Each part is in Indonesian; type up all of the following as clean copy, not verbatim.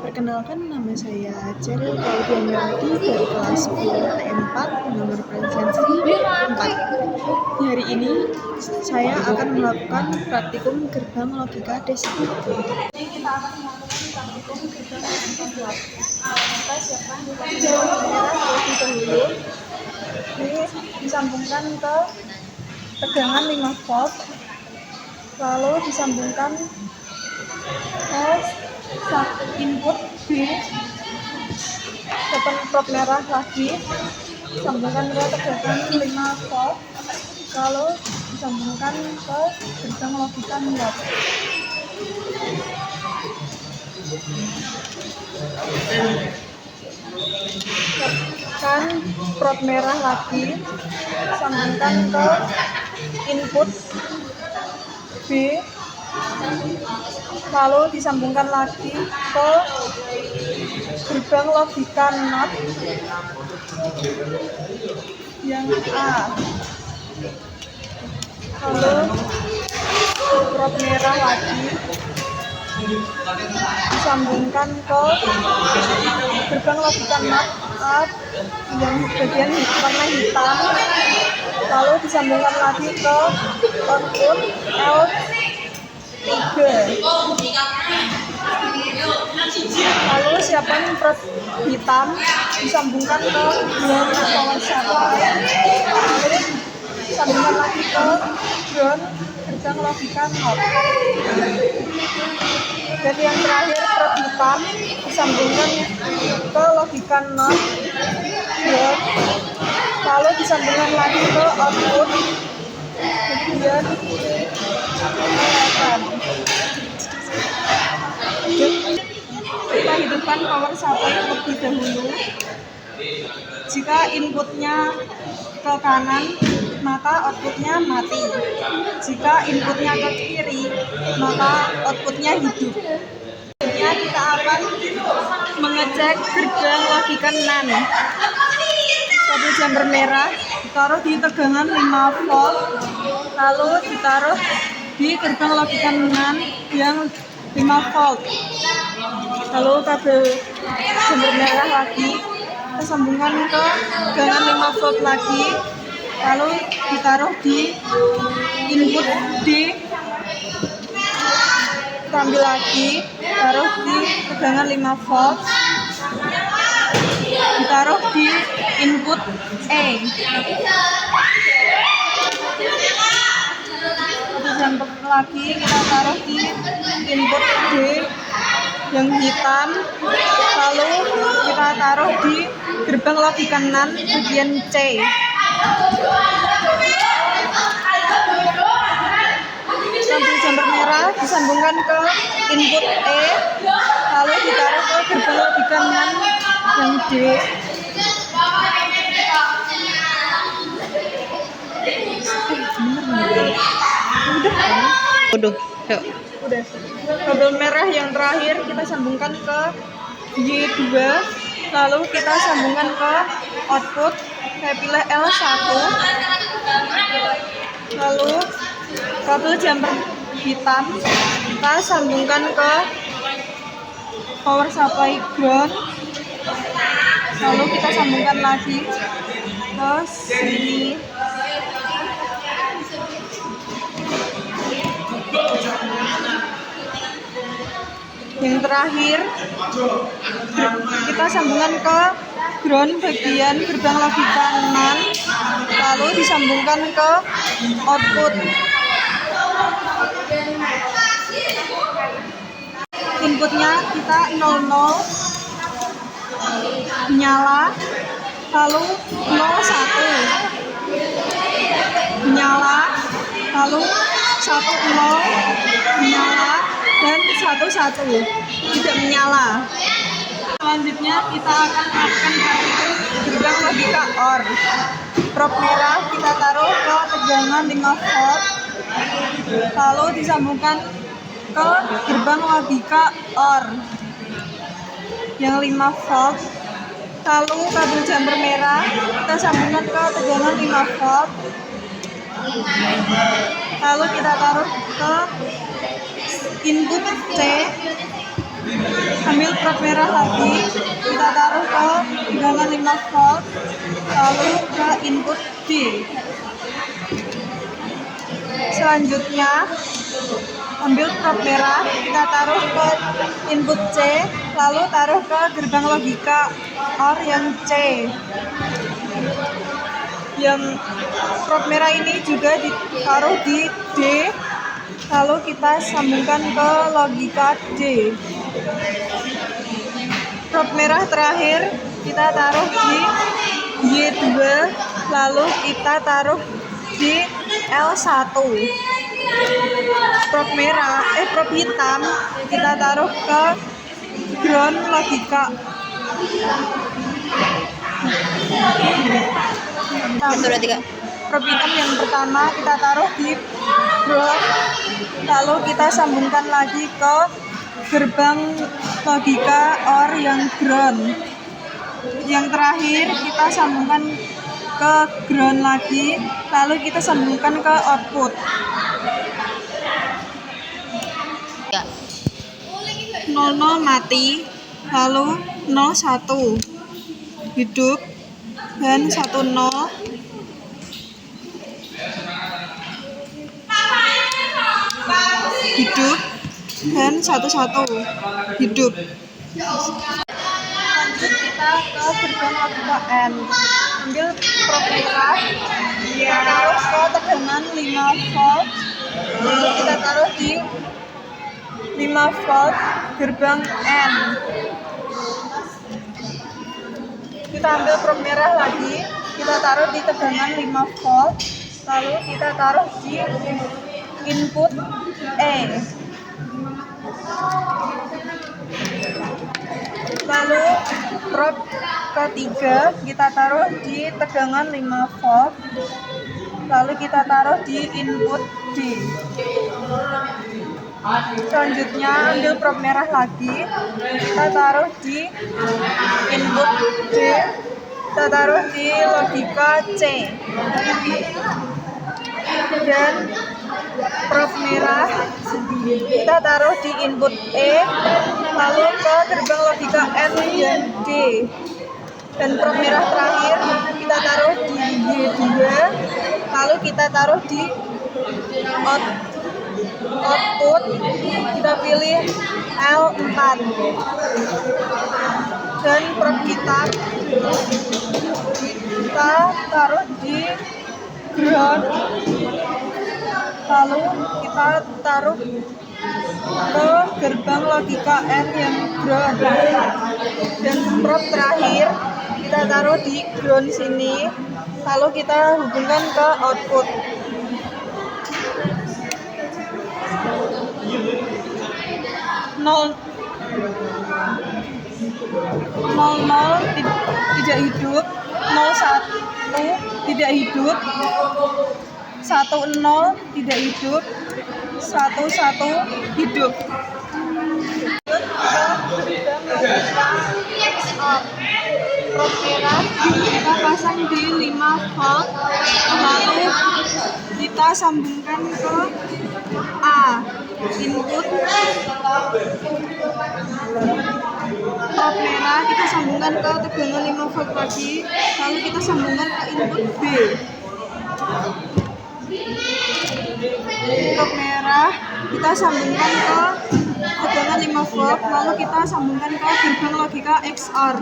Perkenalkan, nama saya Cheryl Claudia Melody dari kelas 10 TM4 nomor presensi 4. Di hari ini saya akan melakukan praktikum gerbang logika desa. Ini kita akan melakukan praktikum gerbang logika kuat. Kita siapkan baju merah terlebih dahulu. Ini disambungkan ke tegangan 5 volt, lalu disambungkan ke input B, tekan prop merah lagi, sambungkan ke tegangan 5 volt, lalu disambungkan ke gerbang logika NOT. Tekan prop merah lagi, sambungkan ke input B, lalu disambungkan lagi ke gerbang logika NOT yang A, lalu prop merah lagi disambungkan ke gerbang logika NOT A yang bagian warna hitam, lalu disambungkan lagi ke output L3. Lalu siapkan prop hitam, disambungkan ke ground power supply, lalu disambungkan lagi ke ground gerbang logika NOT. Dan yang terakhir prop hitam disambungkan ke logika NOT ground, lalu disambungkan lagi ke output kemudian kita hidupkan power supply terlebih dahulu. Jika inputnya ke kanan, maka outputnya mati. Jika inputnya ke kiri, maka outputnya hidup. Selanjutnya kita akan mengecek gerbang logika NAND. Kabel jumper merah ditaruh di tegangan 5 volt, lalu ditaruh di gerbang logika NAND yang 5 volt. Lalu kabel jumper merah lagi kita sambungkan ke tegangan 5 volt lagi, lalu ditaruh di input D, kita ambil lagi, taruh di tegangan 5 volt, ditaruh di input E. Jumper lagi kita taruh di input D yang hitam, lalu kita taruh di gerbang logika NAND bagian C. Kabel jumper merah disambungkan ke input E, lalu ditaruh ke gerbang logika NAND yang D. Udah. Kabel merah yang terakhir kita sambungkan ke Y2, lalu kita sambungkan ke output, saya pilih L1, lalu kabel jumper hitam kita sambungkan ke power supply ground, lalu kita sambungkan lagi ke sini. Yang terakhir kita sambungkan ke ground bagian gerbang logika NAND, lalu disambungkan ke output. Inputnya kita 00 nyala, lalu 01 nyala, lalu 10 nyala, dan 11 tidak menyala. Selanjutnya kita akan melakukan praktikum gerbang logika OR. Prop merah kita taruh ke tegangan 5 volt, lalu disambungkan ke gerbang logika OR yang 5 volt, lalu kabel jumper merah kita sambungkan ke tegangan 5 volt, lalu kita taruh ke input C, Ambil probe merah lagi, kita taruh ke tegangan 5 volt, lalu ke input D. Selanjutnya, ambil probe merah, kita taruh ke input C, lalu taruh ke gerbang logika OR yang C. Yang probe merah ini juga ditaruh di D, lalu kita sambungkan ke logika D. Probe merah terakhir kita taruh di Y2, lalu kita taruh di L1. Probe hitam kita taruh ke ground logika. Probe hitam yang pertama kita taruh di ground, lalu kita sambungkan lagi ke gerbang logika OR yang ground. Yang terakhir kita sambungkan ke ground lagi, lalu kita sambungkan ke output. 00 mati, lalu 01 hidup, dan 10 hidup, dan 11 hidup. Lanjut kita ke gerbang logika N. Ambil probe merah, kita taruh ke tegangan 5 volt, lalu kita taruh di 5 volt gerbang N. Kita ambil probe merah lagi, kita taruh di tegangan 5 volt, lalu kita taruh di input E. Lalu probe ketiga kita taruh di tegangan 5 volt, lalu kita taruh di input D. Selanjutnya ambil probe merah lagi, kita taruh di input D, kita taruh di logika C. Dan probe merah kita taruh di input E, lalu ke gerbang logika N dan D. Dan probe merah terakhir kita taruh di Y2, lalu kita taruh di output, kita pilih L4. Dan probe hitam kita taruh di ground, lalu kita taruh ke gerbang logika N yang ground. Dan probe terakhir kita taruh di ground sini, lalu kita hubungkan ke output. 00 tidak hidup, 01 tidak hidup, 10 tidak hidup, 11 hidup. Probe merah kita pasang di 5 volt, lalu kita sambungkan ke A input. Probe merah kita sambungkan ke tegangan 5 volt lagi, lalu kita sambungkan ke input B. Probe merah kita sambungkan ke tegangan 5 volt, lalu kita sambungkan ke gerbang logika XOR.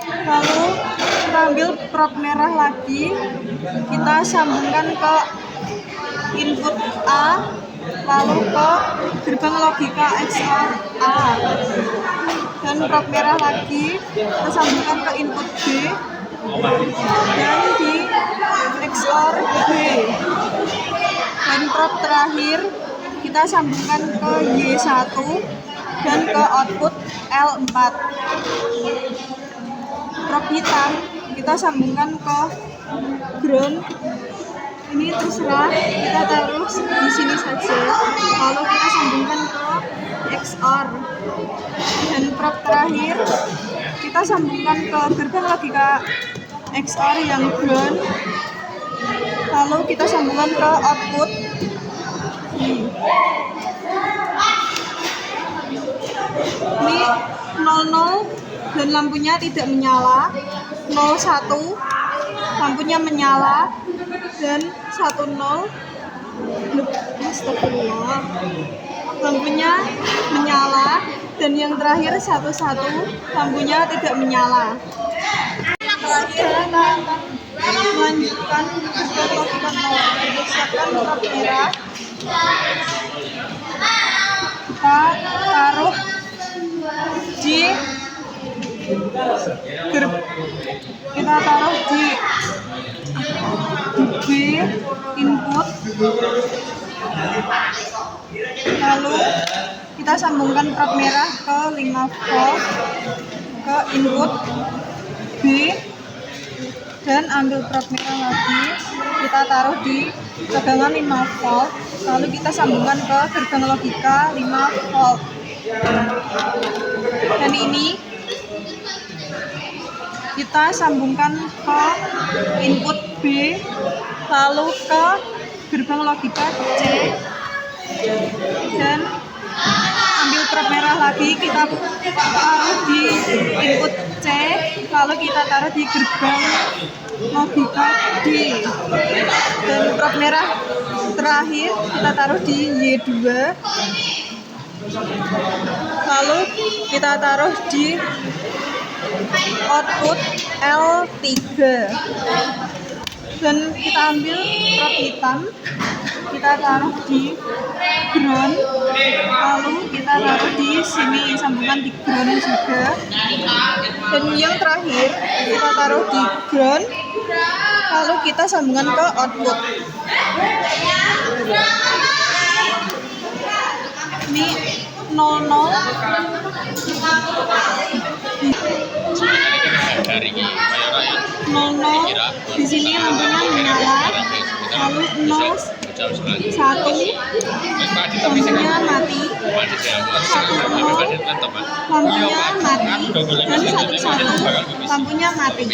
Lalu kita ambil probe merah lagi, kita sambungkan ke input A, lalu ke gerbang logika XOR A. Dan probe merah lagi kita sambungkan ke input B, dan di XOR B. Dan probe terakhir kita sambungkan ke Y1 dan ke output L4. Probe hitam kita sambungkan ke ground. Ini terserah, kita taruh di sini saja, lalu kita sambungkan ke XOR. Dan probe terakhir kita sambungkan ke gerbang logika XOR yang ground, lalu kita sambungkan ke output. Ini 00 dan lampunya tidak menyala. 01 lampunya menyala dan 10 astagfirullah, lampunya menyala, dan yang terakhir 11 lampunya tidak menyala. Terakhir kita melanjutkan logika 0. Siapkan prop merah, kita taruh di B input, lalu kita sambungkan prop merah ke 5 volt ke input B, dan ambil prop merah lagi, kita taruh di tegangan 5 volt, lalu kita sambungkan ke gerbang logika 5 volt. Dan ini kita sambungkan ke input B, lalu ke gerbang logika C, dan ambil prop merah lagi, kita taruh di input C, lalu kita taruh di gerbang logika D, dan prop merah terakhir kita taruh di Y2, lalu kita taruh di output L3, dan kita ambil prop hitam, kita taruh di ground, lalu kita taruh di sini, sambungan di ground juga, dan yang terakhir kita taruh di ground, lalu kita sambungan ke output. Ini 00 di sini lampunya menyala, lalu 01 lampunya mati, 10 lampunya mati, dan 11 lampunya mati.